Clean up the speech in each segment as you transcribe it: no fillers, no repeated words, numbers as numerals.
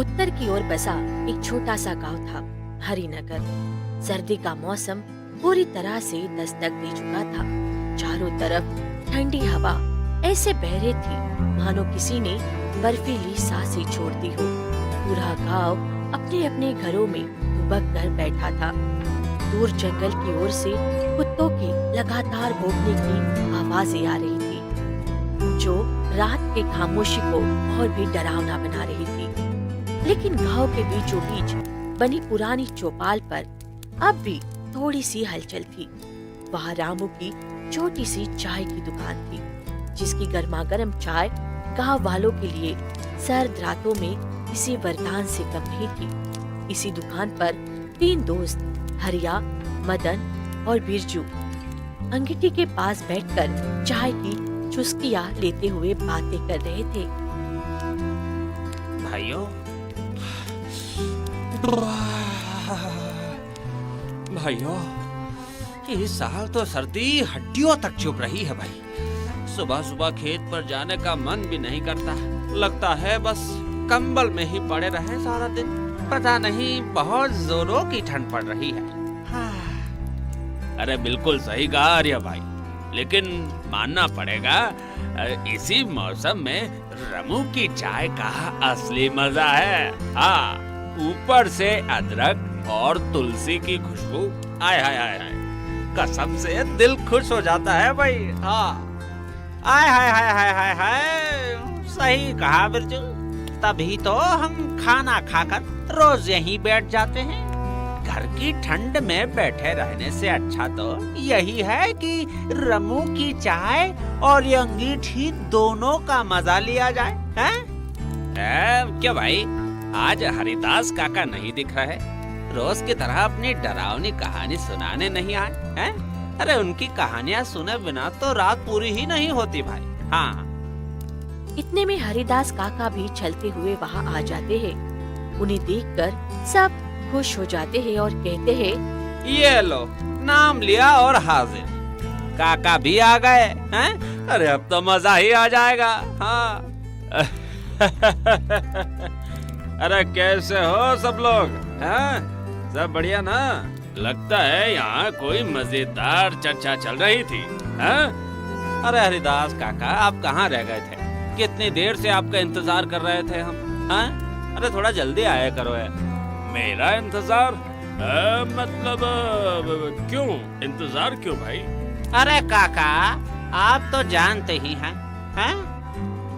उत्तर की ओर बसा एक छोटा सा गांव था, हरिनगर। सर्दी का मौसम पूरी तरह से दस्तक दे चुका था। चारों तरफ ठंडी हवा ऐसे बह रही थी मानो किसी ने बर्फीली सांसें छोड़ दी हो। पूरा गांव अपने अपने घरों में दुबक कर बैठा था। दूर जंगल की ओर से कुत्तों के लगातार भौंकने की आवाजें आ रही थी, जो रात के खामोशी को और भी डरावना बना रही थी। लेकिन गांव के बीचों बीच बनी पुरानी चौपाल पर अब भी थोड़ी सी हलचल थी। वहाँ रामू की छोटी सी चाय की दुकान थी, जिसकी गर्मागर्म चाय गांव वालों के लिए सर्द रातों में किसी वरदान से कम नहीं थी। इसी दुकान पर 3 दोस्त हरिया, मदन और बिरजू अंगीठी के पास बैठकर चाय की चुस्कियां लेते हुए बातें कर रहे थे। भाइयों भाइयों, इस साल तो सर्दी हड्डियों तक चुभ रही है भाई। सुबह सुबह खेत पर जाने का मन भी नहीं करता। लगता है बस कंबल में ही पड़े रहे सारा दिन। पता नहीं बहुत जोरों की ठंड पड़ रही है। अरे बिल्कुल सही कहा आर्य भाई, लेकिन मानना पड़ेगा इसी मौसम में रमू की चाय का असली मजा है। हाँ, ऊपर से अदरक और तुलसी की खुशबू, आय हाय हाय हाय, कसम से दिल खुश हो जाता है भाई। हाँ, आय हाय हाय हाय हाय हाय, सही कहा बिरजू। तभी तो हम खाना खाकर रोज यहीं बैठ जाते हैं। घर की ठंड में बैठे रहने से अच्छा तो यही है कि रमू की चाय और ये अंगीठी दोनों का मजा लिया जाए। हैं? क्या भाई, आज हरिदास काका नहीं दिख रहा है? रोज की तरह अपनी डरावनी कहानी सुनाने नहीं आए हैं? अरे उनकी कहानियां सुने बिना तो रात पूरी ही नहीं होती भाई। हाँ, इतने में हरिदास काका भी चलते हुए वहाँ आ जाते हैं। उन्हें देखकर सब खुश हो जाते हैं और कहते हैं, ये लो, नाम लिया और हाजिर। काका भी आ गए हैं? अरे अब तो मजा ही आ जाएगा। हाँ। अरे कैसे हो सब लोग? हैं? सब बढ़िया ना? लगता है यहाँ कोई मजेदार चर्चा चल रही थी। हैं? अरे हरिदास काका, आप कहाँ रह गए थे? कितनी देर से आपका इंतजार कर रहे थे हम। हैं? अरे थोड़ा जल्दी आया करो यार। मेरा इंतजार? मतलब क्यों इंतजार क्यों भाई? अरे काका, आप तो जानते ही हैं,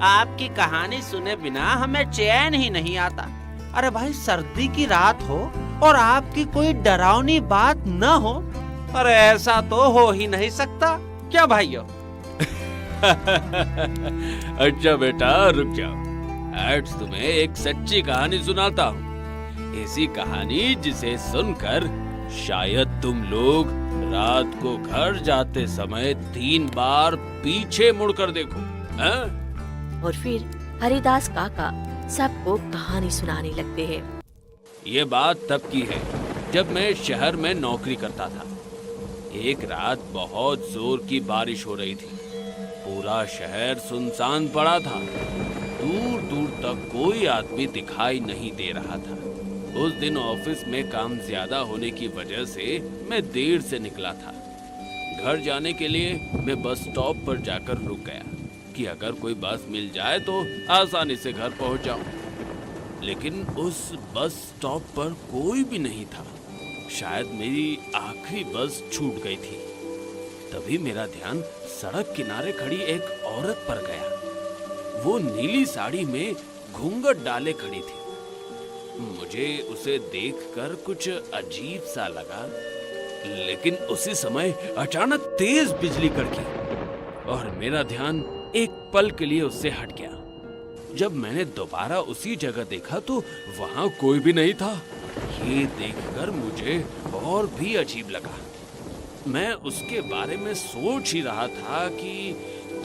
आपकी कहानी सुने बिना हमें चैन ही नहीं आता। अरे भाई, सर्दी की रात हो और आपकी कोई डरावनी बात न हो, अरे ऐसा तो हो ही नहीं सकता। क्या भाइयों? अच्छा बेटा, रुक जाओ। आज तुम्हें एक सच्ची कहानी सुनाता हूँ। ऐसी कहानी जिसे सुनकर शायद तुम लोग रात को घर जाते समय 3 बार पीछे मुड़कर देखो। और फिर हरिदास काका सबको कहानी सुनाने लगते हैं। ये बात तब की है जब मैं शहर में नौकरी करता था। एक रात बहुत जोर की बारिश हो रही थी। पूरा शहर सुनसान पड़ा था। दूर दूर तक कोई आदमी दिखाई नहीं दे रहा था। उस दिन ऑफिस में काम ज्यादा होने की वजह से मैं देर से निकला था। घर जाने के लिए मैं बस स्टॉप पर जाकर रुक गया कि अगर कोई बस मिल जाए तो आसानी से घर पहुंच जाऊं। लेकिन उस बस स्टॉप पर कोई भी नहीं था। शायद मेरी आखिरी बस छूट गई थी। तभी मेरा ध्यान सड़क किनारे खड़ी एक औरत पर गया। वो नीली साड़ी में घूंघट डाले खड़ी थी। मुझे उसे देखकर कुछ अजीब सा लगा, लेकिन उसी समय अचानक तेज बिजली कड़की और मेरा ध्यान एक पल के लिए उससे हट गया। जब मैंने दोबारा उसी जगह देखा तो वहां कोई भी नहीं था। ये देखकर मुझे और भी अजीब लगा। मैं उसके बारे में सोच ही रहा था कि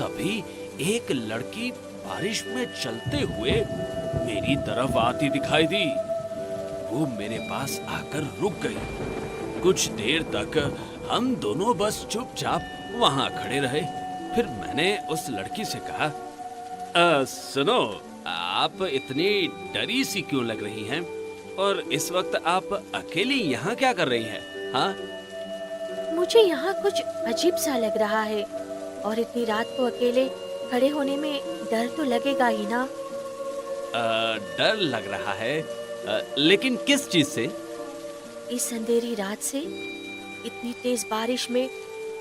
तभी एक लड़की बारिश में चलते हुए मेरी तरफ आती दिखाई दी। वो मेरे पास आकर रुक गई। कुछ देर तक हम दोनों बस चुपचाप वहां खड़े रहे। फिर मैंने उस लड़की से कहा, सुनो, आप इतनी डरी सी क्यों लग रही हैं? और इस वक्त आप अकेली यहाँ क्या कर रही हैं? हाँ? मुझे यहाँ कुछ अजीब सा लग रहा है और इतनी रात को अकेले खड़े होने में डर तो लगेगा ही ना। डर लग रहा है, लेकिन किस चीज से? इस अंधेरी रात से, इतनी तेज बारिश में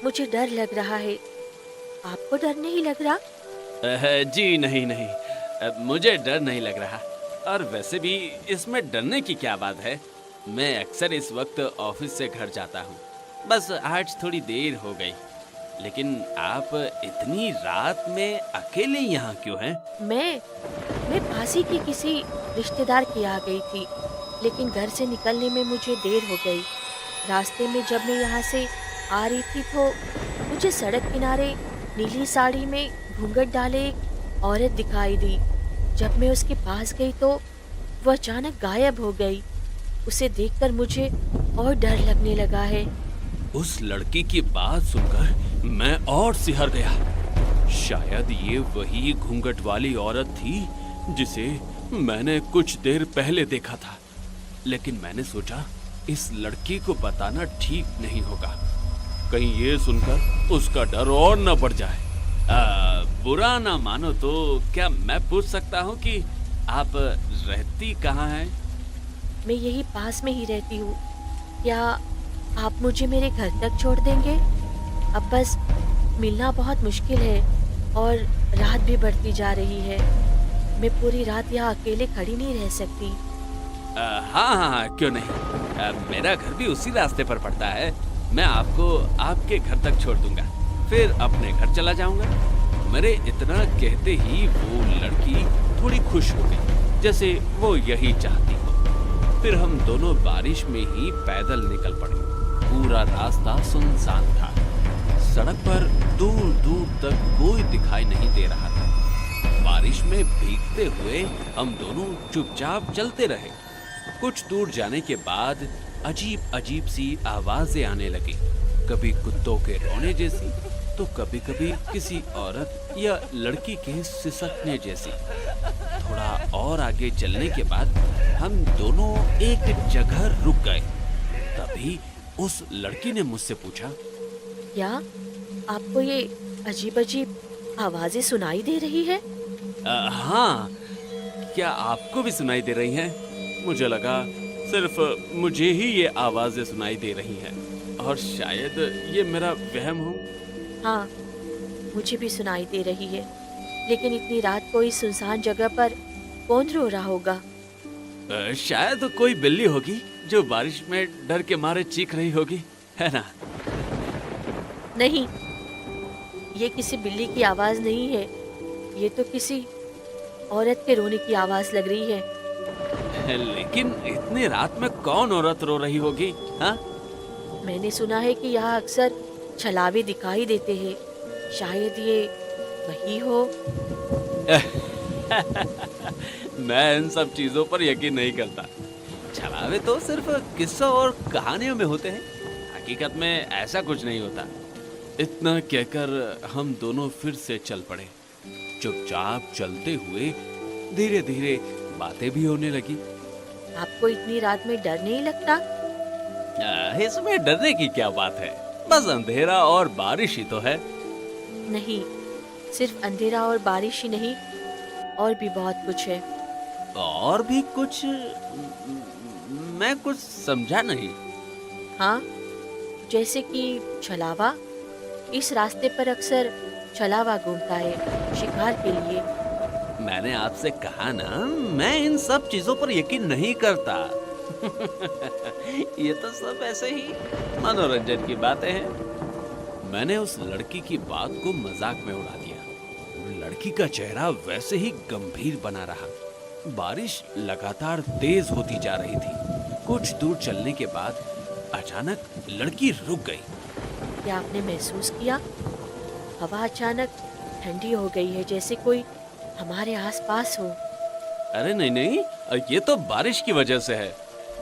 मुझे डर लग रहा है। आपको डर नहीं लग रहा? जी नहीं नहीं, मुझे डर नहीं लग रहा। और वैसे भी इसमें डरने की क्या बात है? मैं अक्सर इस वक्त ऑफिस से घर जाता हूँ। बस आज थोड़ी देर हो गई। लेकिन आप इतनी रात में अकेले यहाँ क्यों हैं? मैं पासी की किसी रिश्तेदार की आ गई थी, लेकिन घर से निकलने में मुझे देर हो गई। रास्ते में जब मैं यहाँ से आ रही थी तो मुझे सड़क किनारे नीली साड़ी में घूंघट डाले एक औरत दिखाई दी। जब मैं उसके पास गई तो वो अचानक गायब हो गई। उसे देखकर मुझे और डर लगने लगा है। उस लड़की की बात सुनकर मैं और सिहर गया। शायद ये वही घूंघट वाली औरत थी जिसे मैंने कुछ देर पहले देखा था। लेकिन मैंने सोचा इस लड़की को बताना ठीक नहीं होगा, कहीं ये सुनकर उसका डर और न बढ़ जाए। बुरा ना मानो तो क्या मैं पूछ सकता हूँ कि आप रहती कहाँ हैं? मैं यही पास में ही रहती हूँ। क्या आप मुझे मेरे घर तक छोड़ देंगे? अब बस मिलना बहुत मुश्किल है और रात भी बढ़ती जा रही है। मैं पूरी रात यहाँ अकेले खड़ी नहीं रह सकती। हाँ हाँ, क्यों नहीं। मेरा घर भी उसी रास्ते पर पड़ता है। मैं आपको आपके घर तक छोड़ दूंगा, फिर अपने घर चला जाऊंगा। मेरे इतना कहते ही वो लड़की थोड़ी खुश हो गई, जैसे वो यही चाहती हो। फिर हम दोनों बारिश में ही पैदल निकल पड़े। पूरा रास्ता सुनसान था। सड़क पर दूर दूर तक कोई दिखाई नहीं दे रहा था। बारिश में भीगते हुए हम दोनों चुपचाप चलते रहे। कुछ दूर जाने के बाद अजीब अजीब सी आवाजें आने लगी, कभी कुत्तों के रोने जैसी, तो कभी कभी किसी औरत या लड़की के सिसकने जैसी। थोड़ा और आगे चलने के बाद हम दोनों एक जगह रुक गए। तभी उस लड़की ने मुझसे पूछा, क्या आपको ये अजीब अजीब आवाजें सुनाई दे रही है? हाँ, क्या आपको भी सुनाई दे रही हैं? मुझे लगा सिर्फ मुझे ही ये आवाजें सुनाई दे रही हैं और शायद ये मेरा वहम हो। हाँ, मुझे भी सुनाई दे रही है, लेकिन इतनी रात को इस सुनसान जगह पर कौन रो रहा होगा? शायद कोई बिल्ली होगी जो बारिश में डर के मारे चीख रही होगी, है ना? नहीं, ये किसी बिल्ली की आवाज नहीं है। ये तो किसी औरत के रोने की आवाज लग रही है। लेकिन इतनी रात में कौन औरत रो रही होगी? हाँ? मैंने सुना है कि यहाँ अक्सर छलावे दिखाई देते हैं। शायद ये वही हो। मैं इन सब चीजों पर यकीन नहीं करता। छलावे तो सिर्फ किस्सों और कहानियों में होते हैं। हकीकत में ऐसा कुछ नहीं होता। इतना कहकर हम दोनों फिर से चल पड़े। चुपचाप चलते हुए धीरे धीरे बातें भी होने लगी। आपको इतनी रात में डर नहीं लगता? इसमें डरने की क्या बात है? बस अंधेरा और बारिश ही तो है। नहीं, सिर्फ अंधेरा और बारिश ही नहीं, और भी बहुत कुछ है। और भी कुछ? मैं कुछ समझा नहीं। हाँ, जैसे कि छलावा। इस रास्ते पर अक्सर छलावा घूमता है शिकार के लिए। मैंने आपसे कहा ना, मैं इन सब चीजों पर यकीन नहीं करता। ये तो सब ऐसे ही मनोरंजन की बातें हैं। मैंने उस लड़की की बात को मजाक में उड़ा दिया। लड़की का चेहरा वैसे ही गंभीर बना रहा। बारिश लगातार तेज होती जा रही थी। कुछ दूर चलने के बाद अचानक लड़की रुक गई। क्या आपने महसूस किया? हवा अचानक ठंडी हो गई है, जैसे कोई हमारे आसपास हो। अरे नहीं नहीं, ये तो बारिश की वजह से है।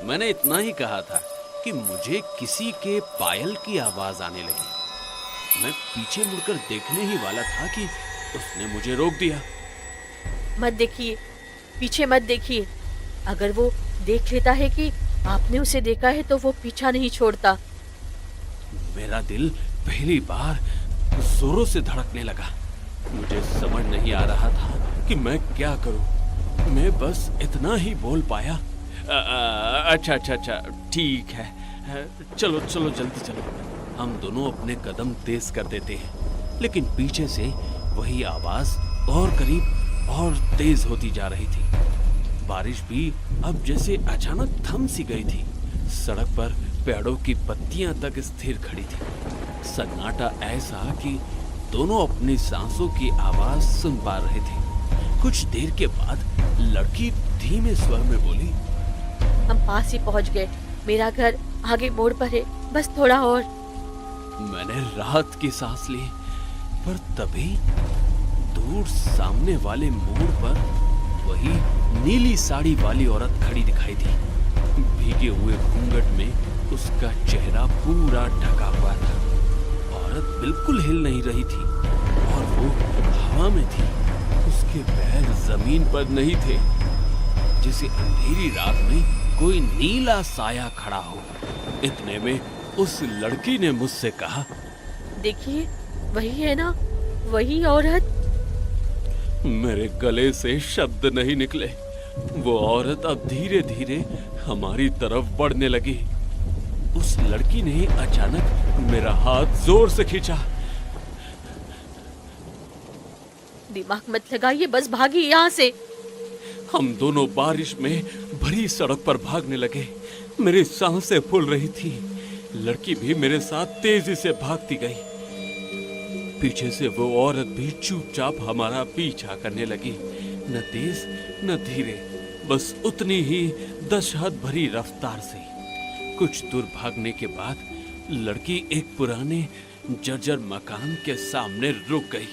मैंने इतना ही कहा था कि मुझे किसी के पायल की आवाज आने लगी। मैं पीछे मुड़कर देखने ही वाला था कि उसने मुझे रोक दिया। मत देखिए, पीछे मत देखिए। अगर वो देख लेता है कि आपने उसे देखा है तो वो पीछा नहीं छोड़ता। मेरा दिल पहली बार जोरों से धड़कने लगा। मुझे समझ नहीं आ रहा था कि मैं क्या करूं। मैं बस इतना ही बोल पाया, अच्छा अच्छा अच्छा, ठीक है, चलो चलो जल्दी चलो। हम दोनों अपने कदम तेज कर देते हैं, लेकिन पीछे से वही आवाज और करीब और तेज होती जा रही थी। बारिश भी अब जैसे अचानक थम सी गई थी। सड़क पर पेड़ों की पत्तियां तक स्थिर खड़ी थी। सन्नाटा ऐसा कि दोनों अपनी सांसों की आवाज सुन पा रहे थे। कुछ देर के बाद लड़की धीमे स्वर में बोली, हम पास ही पहुंच गए। मेरा घर आगे मोड़ पर है, बस थोड़ा और। मैंने राहत की सांस ली, पर तभी दूर सामने वाले मोड़ पर वही नीली साड़ी वाली औरत खड़ी दिखाई दी। भीगे हुए घूंघट में उसका चेहरा पूरा ढका हुआ था। औरत बिल्कुल हिल नहीं रही थी और वो हवा में थी। उसके पैर जमीन पर नहीं थे, जैसे अंधेरी रात में कोई नीला साया खड़ा हो। इतने में उस लड़की ने मुझसे कहा, देखिए, वही है ना, वही औरत। मेरे गले से शब्द नहीं निकले। वो औरत अब धीरे धीरे हमारी तरफ बढ़ने लगी। उस लड़की ने अचानक मेरा हाथ जोर से खींचा। दिमाग मत लगाइए, बस भागिए यहाँ से। हम दोनों बारिश में भरी सड़क पर भागने लगे। मेरी सांसें फूल रही थी। लड़की भी मेरे साथ तेजी से भागती गई। पीछे से वो औरत भी चुपचाप हमारा पीछा करने लगी, न तेज न धीरे, बस उतनी ही दहशत भरी रफ्तार से। कुछ दूर भागने के बाद लड़की एक पुराने जर्जर मकान के सामने रुक गई।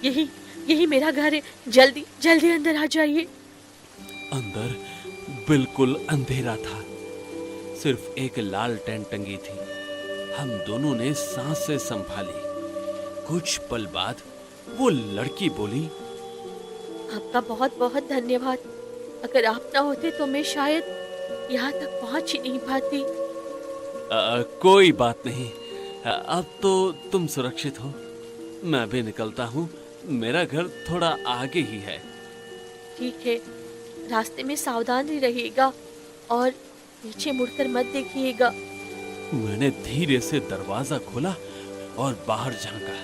यही यही मेरा घर है, जल्दी जल्दी अंदर आ जाइए। अंदर बिल्कुल अंधेरा था, सिर्फ एक लालटेन टंगी थी। हम दोनों ने सांसें संभाली। कुछ पल बाद वो लड़की बोली, आपका बहुत बहुत धन्यवाद। अगर आप ना होते तो मैं शायद यहाँ तक पहुँच ही नहीं पाती। कोई बात नहीं, अब तो तुम सुरक्षित हो। मैं भी निकलता हूँ, मेरा घर थोड़ा आगे ही है। ठीक है, रास्ते में सावधान ही रहिएगा और पीछे मुड़कर मत देखिएगा। मैंने धीरे से दरवाजा खोला और बाहर झांका।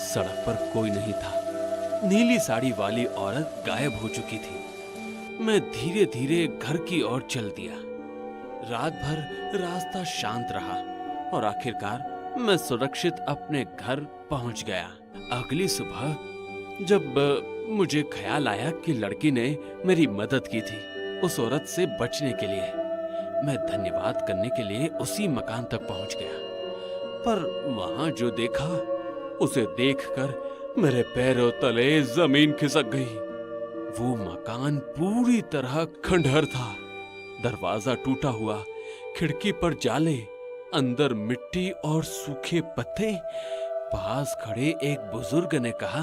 सड़क पर कोई नहीं था। नीली साड़ी वाली औरत गायब हो चुकी थी। मैं धीरे धीरे घर की ओर चल दिया। रात भर रास्ता शांत रहा और आखिरकार मैं सुरक्षित अपने घर पहुंच गया। अगली सुबह जब मुझे ख्याल आया कि लड़की ने मेरी मदद की थी उस औरत से बचने के लिए, मैं धन्यवाद करने के लिए उसी मकान तक पहुंच गया। पर वहां जो देखा, उसे देखकर मेरे पैरों तले जमीन खिसक गई। वो मकान पूरी तरह खंडहर था। दरवाजा टूटा हुआ, खिड़की पर जाले, अंदर मिट्टी और सूखे पत्ते। पास खड़े एक बुजुर्ग ने कहा,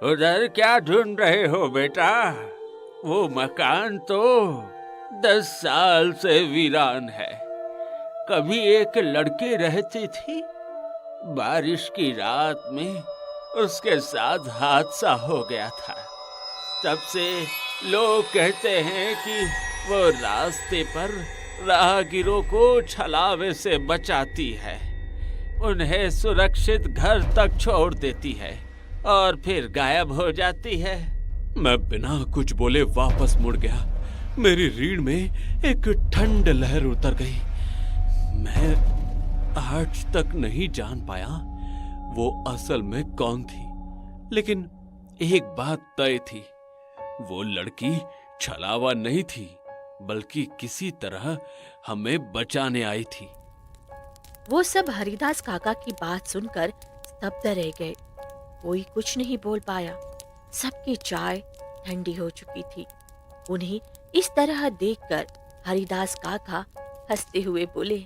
उधर क्या ढूंढ रहे हो बेटा? वो मकान तो 10 साल से वीरान है। कभी एक लड़की रहती थी। बारिश की रात में उसके साथ हादसा हो गया था। तब से लोग कहते हैं कि वो रास्ते पर राहगीरों को छलावे से बचाती है, उन्हें सुरक्षित घर तक छोड़ देती है और फिर गायब हो जाती है। मैं बिना कुछ बोले वापस मुड़ गया। मेरी रीढ़ में एक ठंड लहर उतर गई। मैं आज तक नहीं जान पाया वो असल में कौन थी, लेकिन एक बात तय थी, वो लड़की छलावा नहीं थी, बल्कि किसी तरह हमें बचाने आई थी। वो सब हरिदास काका की बात सुनकर स्तब्ध रह गए। कोई कुछ नहीं बोल पाया। सबकी चाय ठंडी हो चुकी थी। उन्हें इस तरह देखकर हरिदास काका हंसते हुए बोले,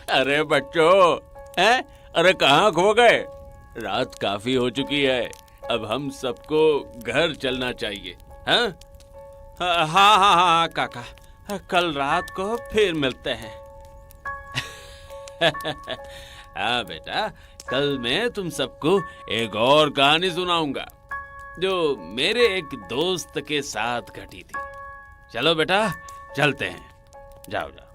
अरे बच्चों, हैं? अरे कहाँ खो गए? रात काफी हो चुकी है, अब हम सबको घर चलना चाहिए। हाँ हाँ हाँ हाँ काका, कल रात को फिर मिलते हैं। हाँ बेटा, कल मैं तुम सबको एक और कहानी सुनाऊंगा जो मेरे एक दोस्त के साथ घटी थी। चलो बेटा, चलते हैं। जाओ जाओ।